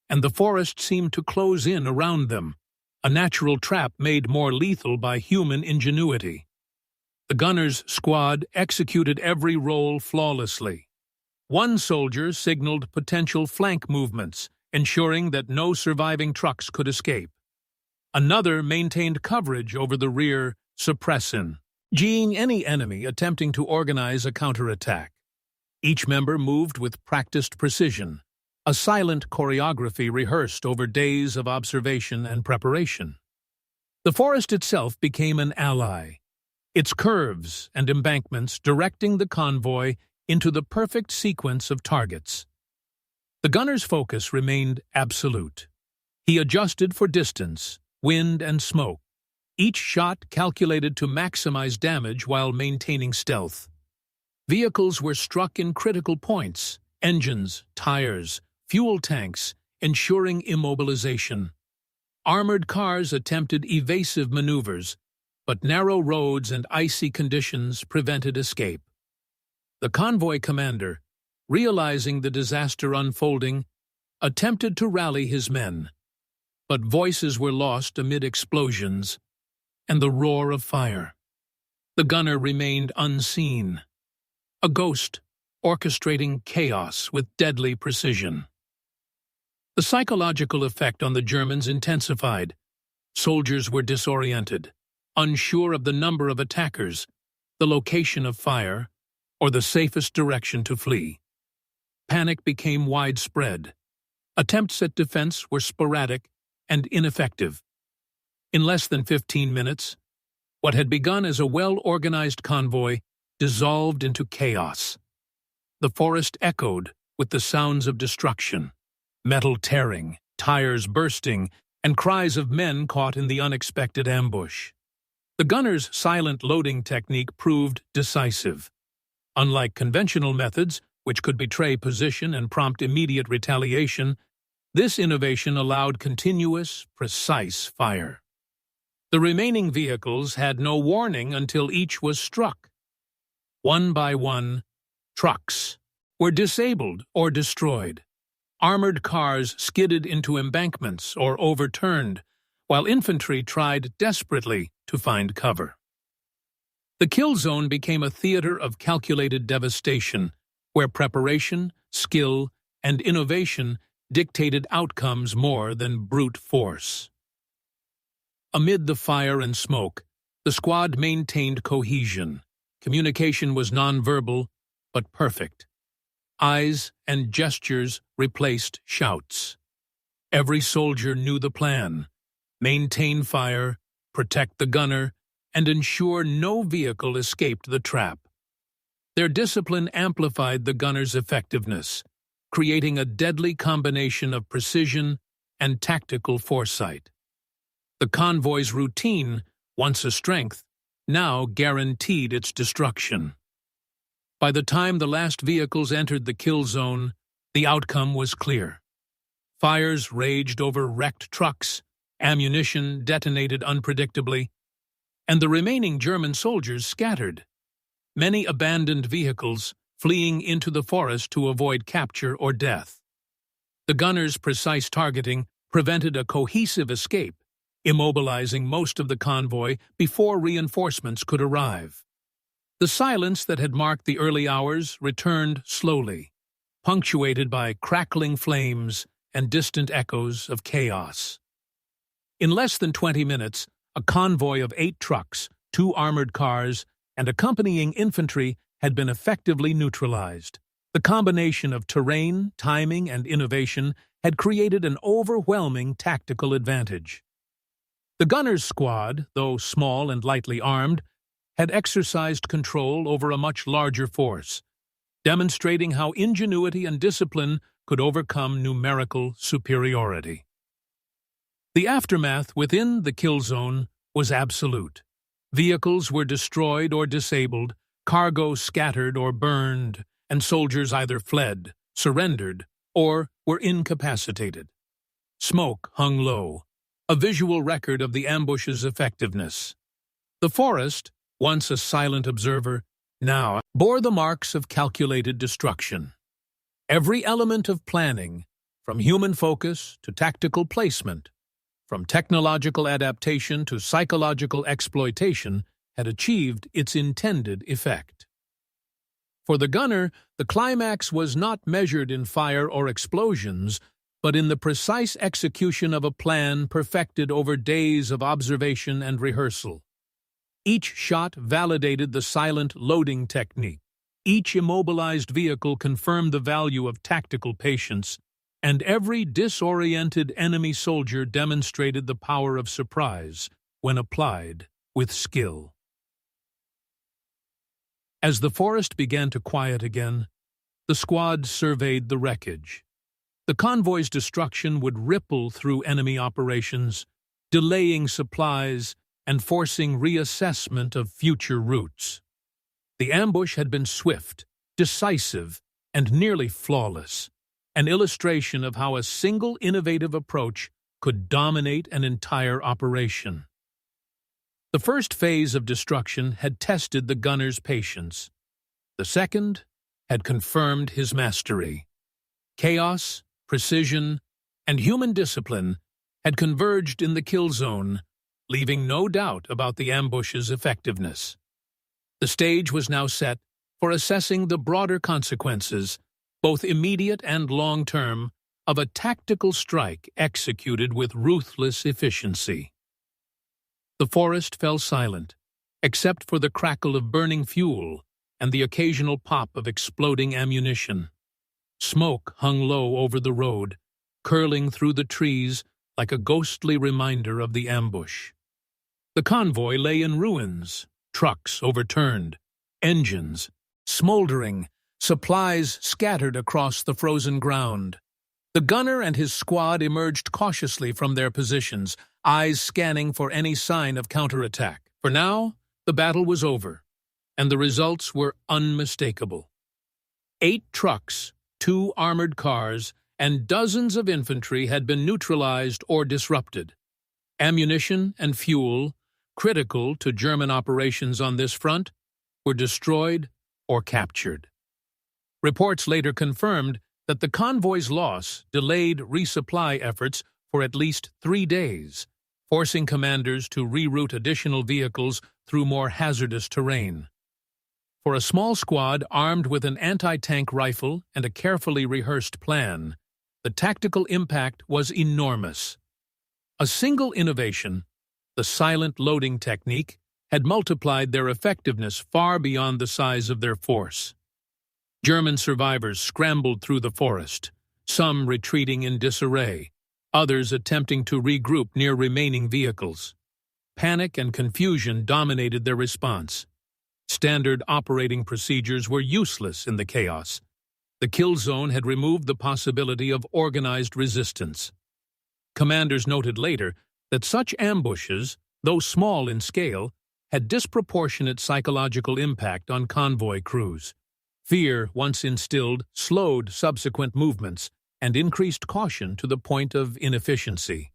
and the forest seemed to close in around them, a natural trap made more lethal by human ingenuity. The gunner's squad executed every role flawlessly. One soldier signaled potential flank movements, ensuring that no surviving trucks could escape. Another maintained coverage over the rear, suppressing any enemy attempting to organize a counterattack. Each member moved with practiced precision, a silent choreography rehearsed over days of observation and preparation. The forest itself became an ally, its curves and embankments directing the convoy into the perfect sequence of targets. The gunner's focus remained absolute. He adjusted for distance, wind, and smoke, each shot calculated to maximize damage while maintaining stealth. Vehicles were struck in critical points: engines, tires, fuel tanks, ensuring immobilization. Armored cars attempted evasive maneuvers, but narrow roads and icy conditions prevented escape. The convoy commander, realizing the disaster unfolding, attempted to rally his men, but voices were lost amid explosions and the roar of fire. The gunner remained unseen, a ghost orchestrating chaos with deadly precision. The psychological effect on the Germans intensified. Soldiers were disoriented, unsure of the number of attackers, the location of fire, or the safest direction to flee. Panic became widespread. Attempts at defense were sporadic and ineffective. In less than 15 minutes, what had begun as a well-organized convoy dissolved into chaos. The forest echoed with the sounds of destruction, metal tearing, tires bursting, and cries of men caught in the unexpected ambush. The gunner's silent loading technique proved decisive. Unlike conventional methods, which could betray position and prompt immediate retaliation, this innovation allowed continuous, precise fire. The remaining vehicles had no warning until each was struck. One by one, trucks were disabled or destroyed. Armored cars skidded into embankments or overturned, while infantry tried desperately to find cover. The kill zone became a theater of calculated devastation, where preparation, skill, and innovation dictated outcomes more than brute force. Amid the fire and smoke, the squad maintained cohesion. Communication was nonverbal, but perfect. Eyes and gestures replaced shouts. Every soldier knew the plan: maintain fire, protect the gunner, and ensure no vehicle escaped the trap. Their discipline amplified the gunner's effectiveness, creating a deadly combination of precision and tactical foresight. The convoy's routine, once a strength, now guaranteed its destruction. By the time the last vehicles entered the kill zone, the outcome was clear. Fires raged over wrecked trucks, ammunition detonated unpredictably, and the remaining German soldiers scattered. Many abandoned vehicles, fleeing into the forest to avoid capture or death. The gunner's precise targeting prevented a cohesive escape, immobilizing most of the convoy before reinforcements could arrive. The silence that had marked the early hours returned slowly, punctuated by crackling flames and distant echoes of chaos. In less than 20 minutes, a convoy of 8 trucks, 2 armored cars, and accompanying infantry had been effectively neutralized. The combination of terrain, timing, and innovation had created an overwhelming tactical advantage. The gunner's squad, though small and lightly armed, had exercised control over a much larger force, demonstrating how ingenuity and discipline could overcome numerical superiority. The aftermath within the kill zone was absolute. Vehicles were destroyed or disabled, cargo scattered or burned, and soldiers either fled, surrendered, or were incapacitated. Smoke hung low, a visual record of the ambush's effectiveness. The forest, once a silent observer, now bore the marks of calculated destruction. Every element of planning, from human focus to tactical placement, from technological adaptation to psychological exploitation, had achieved its intended effect. For the gunner, the climax was not measured in fire or explosions, but in the precise execution of a plan perfected over days of observation and rehearsal. Each shot validated the silent loading technique. Each immobilized vehicle confirmed the value of tactical patience, and every disoriented enemy soldier demonstrated the power of surprise when applied with skill. As the forest began to quiet again, the squad surveyed the wreckage. The convoy's destruction would ripple through enemy operations, delaying supplies and forcing reassessment of future routes. The ambush had been swift, decisive, and nearly flawless, an illustration of how a single innovative approach could dominate an entire operation. The first phase of destruction had tested the gunner's patience. The second had confirmed his mastery. Chaos, precision, and human discipline had converged in the kill zone, leaving no doubt about the ambush's effectiveness. The stage was now set for assessing the broader consequences, both immediate and long-term, of a tactical strike executed with ruthless efficiency. The forest fell silent, except for the crackle of burning fuel and the occasional pop of exploding ammunition. Smoke hung low over the road, curling through the trees like a ghostly reminder of the ambush. The convoy lay in ruins, trucks overturned, engines smoldering, supplies scattered across the frozen ground. The gunner and his squad emerged cautiously from their positions, eyes scanning for any sign of counterattack. For now, the battle was over, and the results were unmistakable. 8 trucks, 2 armored cars, and dozens of infantry had been neutralized or disrupted. Ammunition and fuel, critical to German operations on this front, were destroyed or captured. Reports later confirmed that the convoy's loss delayed resupply efforts for at least 3 days, forcing commanders to reroute additional vehicles through more hazardous terrain. For a small squad armed with an anti-tank rifle and a carefully rehearsed plan, the tactical impact was enormous. A single innovation, the silent loading technique, had multiplied their effectiveness far beyond the size of their force. German survivors scrambled through the forest, some retreating in disarray, others attempting to regroup near remaining vehicles. Panic and confusion dominated their response. Standard operating procedures were useless in the chaos. The kill zone had removed the possibility of organized resistance. Commanders noted later that such ambushes, though small in scale, had disproportionate psychological impact on convoy crews. Fear, once instilled, slowed subsequent movements and increased caution to the point of inefficiency.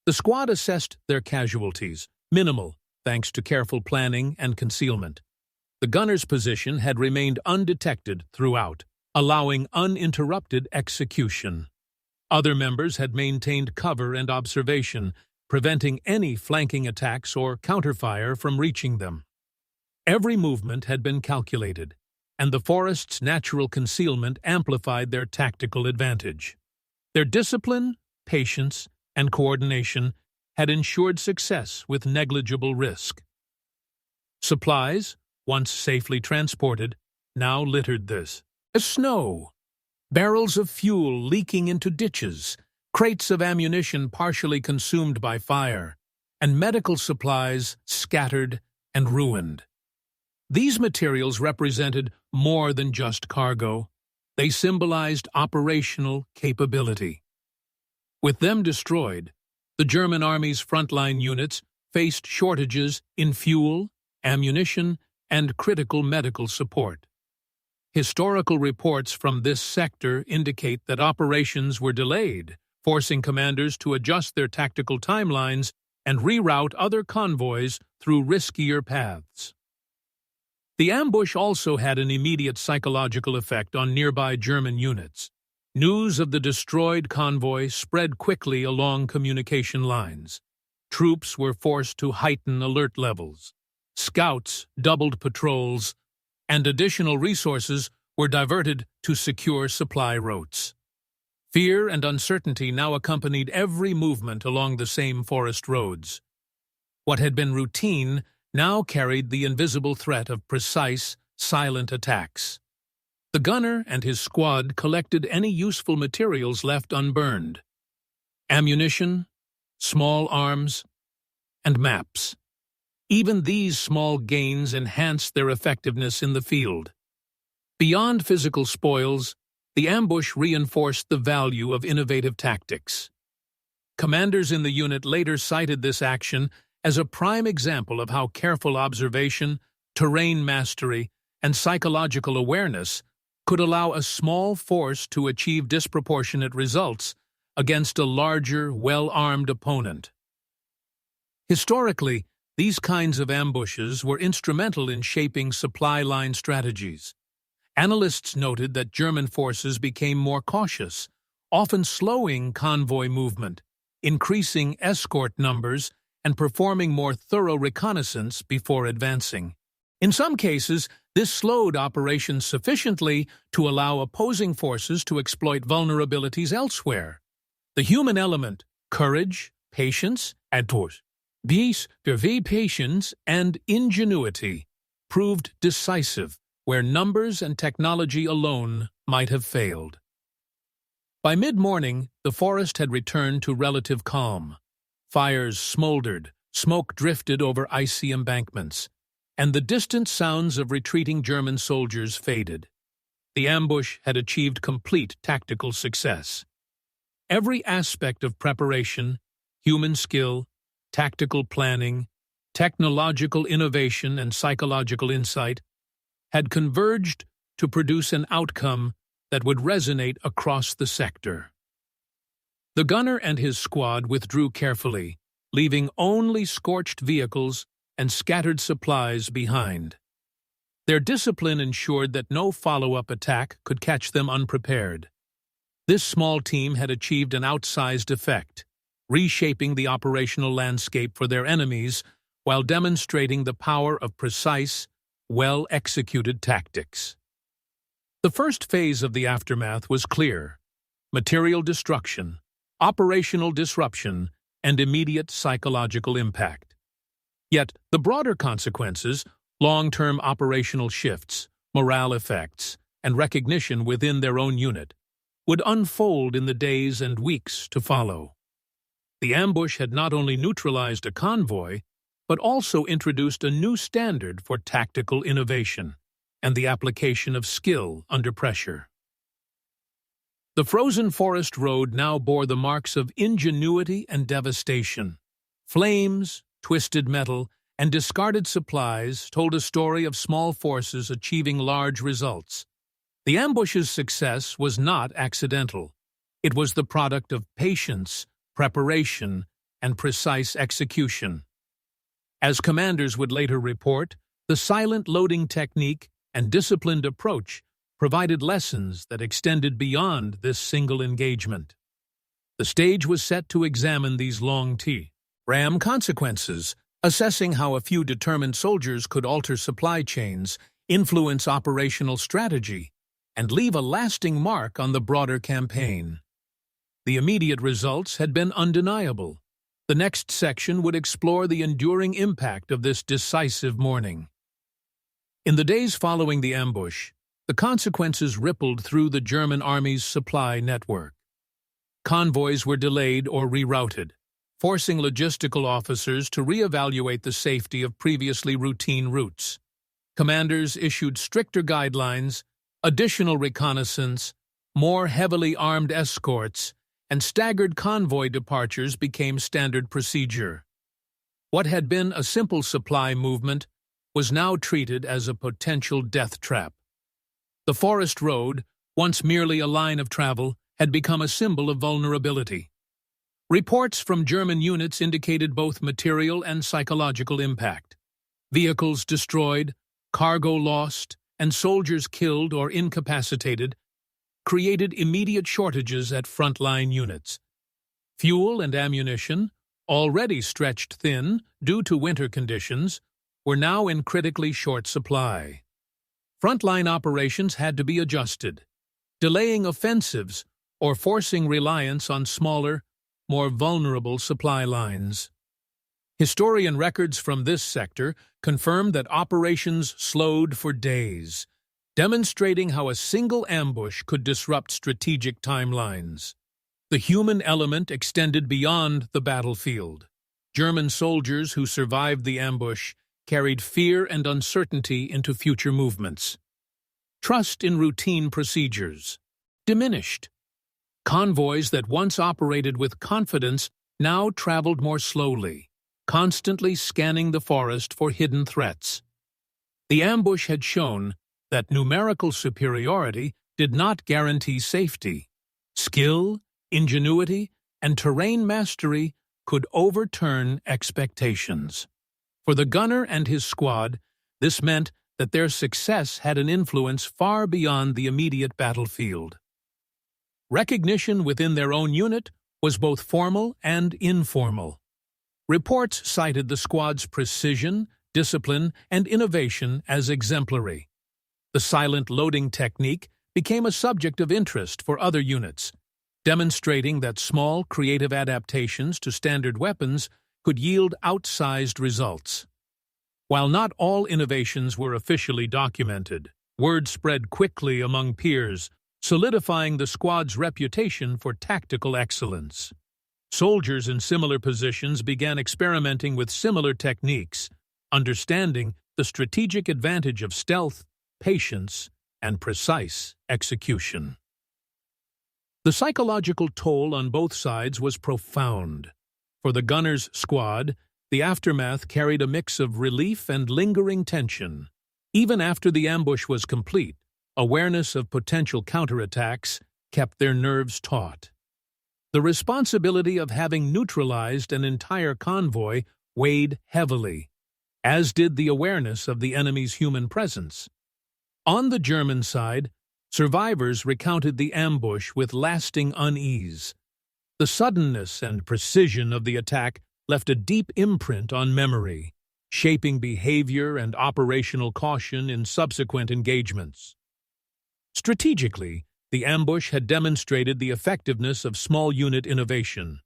The squad assessed their casualties, minimal, thanks to careful planning and concealment. The gunner's position had remained undetected throughout, allowing uninterrupted execution. Other members had maintained cover and observation, preventing any flanking attacks or counterfire from reaching them. Every movement had been calculated, and the forest's natural concealment amplified their tactical advantage. Their discipline, patience, and coordination had ensured success with negligible risk. Supplies, once safely transported, now littered this. Snow, barrels of fuel leaking into ditches, crates of ammunition partially consumed by fire, and medical supplies scattered and ruined. These materials represented more than just cargo. They symbolized operational capability. With them destroyed, the German army's frontline units faced shortages in fuel, ammunition, and critical medical support. Historical reports from this sector indicate that operations were delayed, forcing commanders to adjust their tactical timelines and reroute other convoys through riskier paths. The ambush also had an immediate psychological effect on nearby German units. News of the destroyed convoy spread quickly along communication lines. Troops were forced to heighten alert levels. Scouts doubled patrols, and additional resources were diverted to secure supply routes. Fear and uncertainty now accompanied every movement along the same forest roads. What had been routine now carried the invisible threat of precise, silent attacks. The gunner and his squad collected any useful materials left unburned: ammunition, small arms, and maps. Even these small gains enhanced their effectiveness in the field. Beyond physical spoils, the ambush reinforced the value of innovative tactics. Commanders in the unit later cited this action as a prime example of how careful observation, terrain mastery, and psychological awareness could allow a small force to achieve disproportionate results against a larger, well-armed opponent. Historically, these kinds of ambushes were instrumental in shaping supply line strategies. Analysts noted that German forces became more cautious, often slowing convoy movement, increasing escort numbers, and performing more thorough reconnaissance before advancing. In some cases, this slowed operations sufficiently to allow opposing forces to exploit vulnerabilities elsewhere. The human element, courage, patience, patience, and ingenuity proved decisive where numbers and technology alone might have failed. By mid-morning, the forest had returned to relative calm. Fires smoldered, smoke drifted over icy embankments, and the distant sounds of retreating German soldiers faded. The ambush had achieved complete tactical success. Every aspect of preparation, human skill, tactical planning, technological innovation, and psychological insight had converged to produce an outcome that would resonate across the sector. The gunner and his squad withdrew carefully, leaving only scorched vehicles and scattered supplies behind. Their discipline ensured that no follow-up attack could catch them unprepared. This small team had achieved an outsized effect, reshaping the operational landscape for their enemies while demonstrating the power of precise, well-executed tactics. The first phase of the aftermath was clear: material destruction, operational disruption, and immediate psychological impact. Yet, the broader consequences, long-term operational shifts, morale effects, and recognition within their own unit, would unfold in the days and weeks to follow. The ambush had not only neutralized a convoy, but also introduced a new standard for tactical innovation and the application of skill under pressure. The frozen forest road now bore the marks of ingenuity and devastation. Flames, twisted metal, and discarded supplies told a story of small forces achieving large results. The ambush's success was not accidental. It was the product of patience, preparation, and precise execution. As commanders would later report, the silent loading technique and disciplined approach provided lessons that extended beyond this single engagement. The stage was set to examine these long-term consequences, assessing how a few determined soldiers could alter supply chains, influence operational strategy, and leave a lasting mark on the broader campaign. The immediate results had been undeniable. The next section would explore the enduring impact of this decisive morning. In the days following the ambush, the consequences rippled through the German army's supply network. Convoys were delayed or rerouted, forcing logistical officers to reevaluate the safety of previously routine routes. Commanders issued stricter guidelines, additional reconnaissance, more heavily armed escorts, and staggered convoy departures became standard procedure. What had been a simple supply movement was now treated as a potential death trap. The forest road, once merely a line of travel, had become a symbol of vulnerability. Reports from German units indicated both material and psychological impact. Vehicles destroyed, cargo lost, and soldiers killed or incapacitated created immediate shortages at frontline units. Fuel and ammunition, already stretched thin due to winter conditions, were now in critically short supply. Frontline operations had to be adjusted, delaying offensives or forcing reliance on smaller, more vulnerable supply lines. Historian records from this sector confirm that operations slowed for days, demonstrating how a single ambush could disrupt strategic timelines. The human element extended beyond the battlefield. German soldiers who survived the ambush carried fear and uncertainty into future movements. Trust in routine procedures diminished. Convoys that once operated with confidence now traveled more slowly, constantly scanning the forest for hidden threats. The ambush had shown that numerical superiority did not guarantee safety. Skill, ingenuity, and terrain mastery could overturn expectations. For the gunner and his squad, this meant that their success had an influence far beyond the immediate battlefield. Recognition within their own unit was both formal and informal. Reports cited the squad's precision, discipline, and innovation as exemplary. The silent loading technique became a subject of interest for other units, demonstrating that small, creative adaptations to standard weapons could yield outsized results. While not all innovations were officially documented, word spread quickly among peers, solidifying the squad's reputation for tactical excellence. Soldiers in similar positions began experimenting with similar techniques, understanding the strategic advantage of stealth, patience, and precise execution. The psychological toll on both sides was profound. For the gunner's squad, the aftermath carried a mix of relief and lingering tension. Even after the ambush was complete, awareness of potential counterattacks kept their nerves taut. The responsibility of having neutralized an entire convoy weighed heavily, as did the awareness of the enemy's human presence. On the German side, survivors recounted the ambush with lasting unease. The suddenness and precision of the attack left a deep imprint on memory, shaping behavior and operational caution in subsequent engagements. Strategically, the ambush had demonstrated the effectiveness of small unit innovation.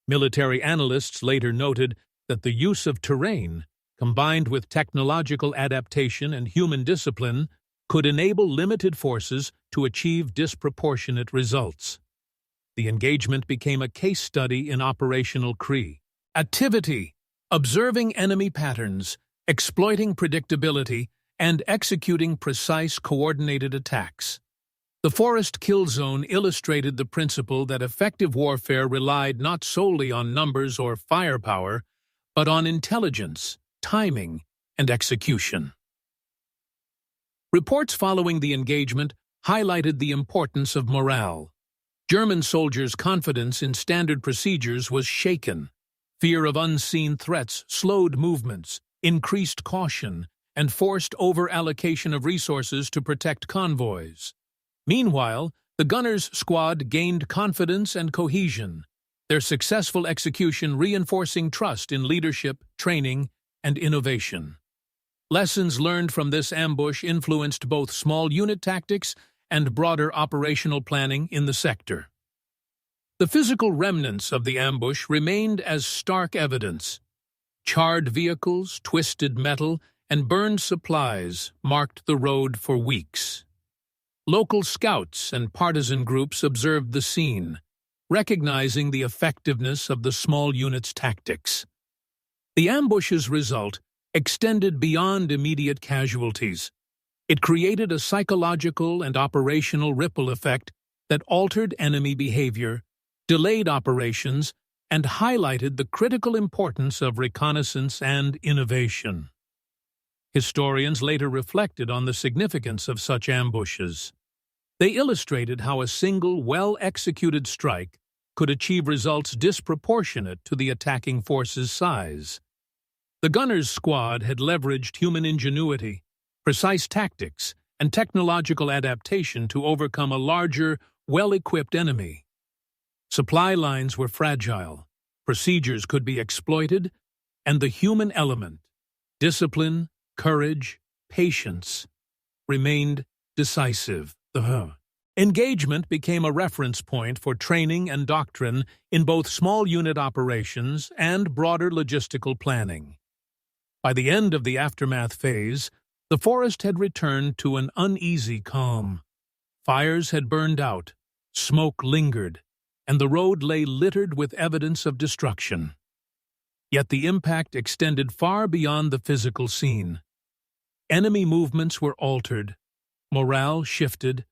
Military analysts later noted that the use of terrain, combined with technological adaptation and human discipline, could enable limited forces to achieve disproportionate results. The engagement became a case study in operational activity, observing enemy patterns, exploiting predictability, and executing precise, coordinated attacks. The forest kill zone illustrated the principle that effective warfare relied not solely on numbers or firepower, but on intelligence, timing, and execution. Reports following the engagement highlighted the importance of morale. German soldiers' confidence in standard procedures was shaken. Fear of unseen threats slowed movements, increased caution, and forced over-allocation of resources to protect convoys. Meanwhile, the gunners' squad gained confidence and cohesion, their successful execution reinforcing trust in leadership, training, and innovation. Lessons learned from this ambush influenced both small unit tactics and broader operational planning in the sector. The physical remnants of the ambush remained as stark evidence. Charred vehicles, twisted metal, and burned supplies marked the road for weeks. Local scouts and partisan groups observed the scene, recognizing the effectiveness of the small unit's tactics. The ambush's result extended beyond immediate casualties. It created a psychological and operational ripple effect that altered enemy behavior, delayed operations, and highlighted the critical importance of reconnaissance and innovation. Historians later reflected on the significance of such ambushes. They illustrated how a single, well-executed strike could achieve results disproportionate to the attacking force's size. The gunner's squad had leveraged human ingenuity, precise tactics, and technological adaptation to overcome a larger, well-equipped enemy. Supply lines were fragile, procedures could be exploited, and the human element, discipline, courage, patience, remained decisive. Engagement became a reference point for training and doctrine in both small unit operations and broader logistical planning. By the end of the aftermath phase, the forest had returned to an uneasy calm. Fires had burned out, smoke lingered, and the road lay littered with evidence of destruction. Yet the impact extended far beyond the physical scene. Enemy movements were altered, morale shifted,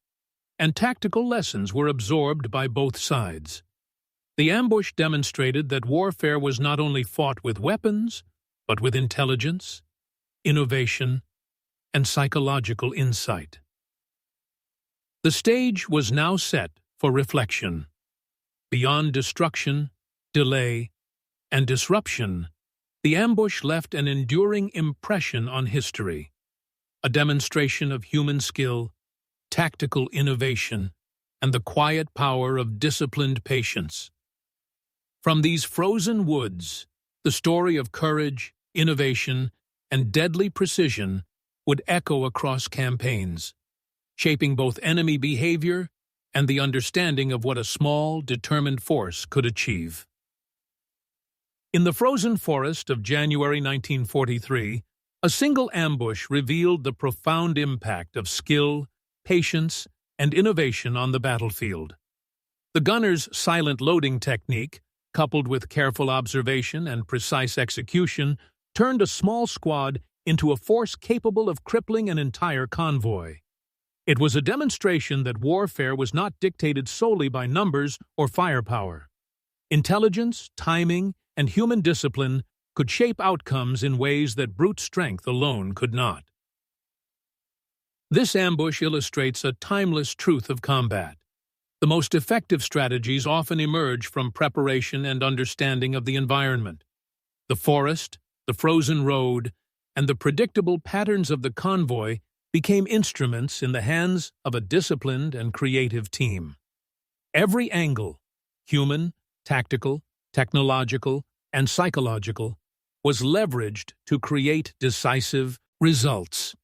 and tactical lessons were absorbed by both sides. The ambush demonstrated that warfare was not only fought with weapons, but with intelligence, innovation, and psychological insight. The stage was now set for reflection. Beyond destruction, delay, and disruption, the ambush left an enduring impression on history, a demonstration of human skill, tactical innovation, and the quiet power of disciplined patience. From these frozen woods, the story of courage, innovation, and deadly precision would echo across campaigns, shaping both enemy behavior and the understanding of what a small, determined force could achieve. In the frozen forest of January 1943, a single ambush revealed the profound impact of skill, patience, and innovation on the battlefield. The gunner's silent loading technique, coupled with careful observation and precise execution, turned a small squad into a force capable of crippling an entire convoy. It was a demonstration that warfare was not dictated solely by numbers or firepower. Intelligence, timing, and human discipline could shape outcomes in ways that brute strength alone could not. This ambush illustrates a timeless truth of combat. The most effective strategies often emerge from preparation and understanding of the environment. The forest, the frozen road, and the predictable patterns of the convoy became instruments in the hands of a disciplined and creative team. Every angle, human, tactical, technological, and psychological, was leveraged to create decisive results.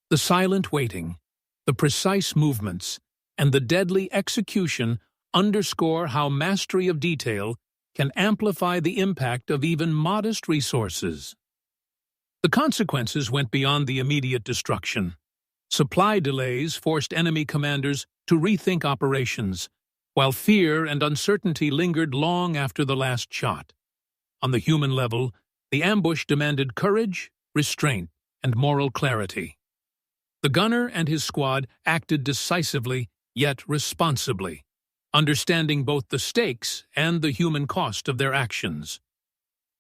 The silent waiting, the precise movements, and the deadly execution underscore how mastery of detail can amplify the impact of even modest resources. The consequences went beyond the immediate destruction. Supply delays forced enemy commanders to rethink operations, while fear and uncertainty lingered long after the last shot. On the human level, the ambush demanded courage, restraint, and moral clarity. The gunner and his squad acted decisively, yet responsibly, understanding both the stakes and the human cost of their actions.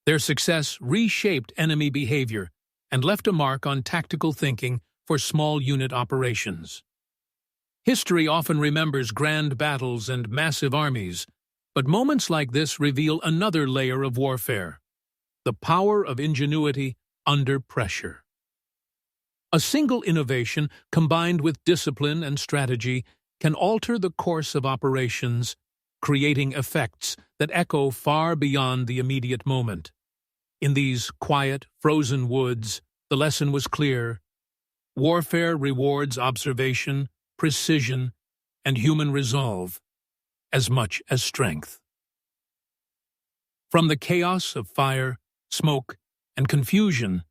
Their success reshaped enemy behavior and left a mark on tactical thinking for small unit operations. History often remembers grand battles and massive armies, but moments like this reveal another layer of warfare: the power of ingenuity under pressure. A single innovation combined with discipline and strategy can alter the course of operations, creating effects that echo far beyond the immediate moment. In these quiet, frozen woods, the lesson was clear: warfare rewards observation, precision, and human resolve as much as strength. From the chaos of fire, smoke, and confusion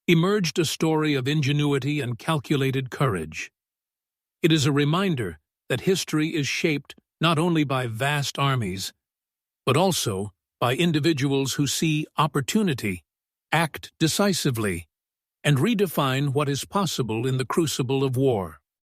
emerged a story of ingenuity and calculated courage. It is a reminder that history is shaped not only by vast armies, but also by individuals who see opportunity, act decisively, and redefine what is possible in the crucible of war.